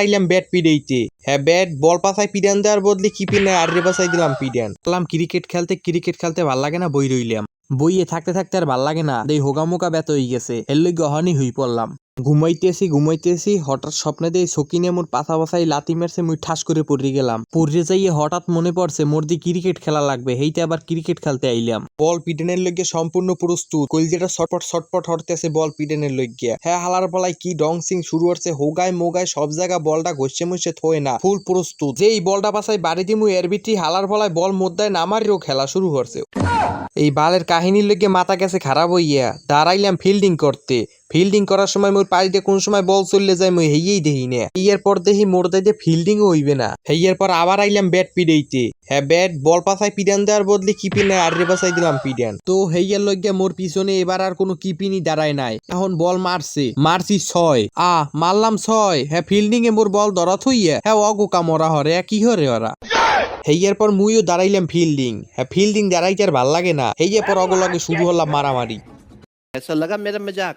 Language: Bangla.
আইলাম ব্যাট পিড়াইতে। হ্যাঁ ব্যাট বল পাশায় পিডান দেওয়ার বদলে কিপিং আর রে পাশাই দিলাম পিডান। বললাম ক্রিকেট খেলতে ভাল লাগে না, বই রইলাম। বইয়ে থাকতে থাকতে আর ভাল লাগে না, দেই হোগামোকা ব্যথ হয়ে গেছে, এর লইগে অহনি হই পড়লাম। ঘুমাইতেছি হঠাৎ স্বপ্নে দেই সকিনে মোর পাছা পাছাই লাথি মারছে, মুই ঠাস করে পড়ে গেলাম। পড়ে যাইয়ে হঠাৎ মনে পড়ছে মোর দি ক্রিকেট খেলা লাগবে, হেইতে আবার ক্রিকেট খেলতে আইলাম। বল পিডানের লইগে সম্পূর্ণ প্রস্তুত, কলজেটা ছটপট হরতেছে বল পিডানের লইগে। হ্যাঁ হালার বলাই কি ডং সিং শুরু হচ্ছে, হোগায় মোগায় সব জায়গা বলটা ঘষে মুছে থই না, ফুল প্রস্তুত। যেই বলটা পাছাই বাড়ি দিমু এর ভিতরি হালার বলায় বল মোদ্দায় নামারিও খেলা শুরু হচ্ছে। এই বালের কাহিনীর লইগে মাথা গেছে খারাপ হইয়া দাঁড়াইলাম ফিল্ডিং করতে। ফিল্ডিং করার সময় মোর পাড়ি দিয়ে কোন সময় বল চললে যায় মুই হেইয়েই দেখি না। এর পর দেখি মোর দাইতে ফিল্ডিংও হইবে না। হেইয়ের পর আবার আইলাম ব্যাট পিড়াইতে। হ্যাঁ ব্যাট বল পাছায় পিডান দেওয়ার বদলে কিপিং আর রে পাছাই দিলাম পিডান। তো হেইয়ার লইগে মোর পিছনে এবার আর কোনো কিপিনই দাঁড়ায় নাই। এখন বল মারছি 6। মারলাম 6। হ্যাঁ ফিল্ডিং এ মোর বল ধরা থইয়া হ্যাঁ অগোকা মরা হরে কি হরে ওরা। হেইয়ার পর মুইও দাঁড়াইলাম ফিল্ডিং। হ্যাঁ ফিল্ডিং দাঁড়াইতে আর ভাল লাগে না, হেইয়ার পর অগলগে শুরু হলাম মারামারি। ऐसा लगा मेरा मजाक।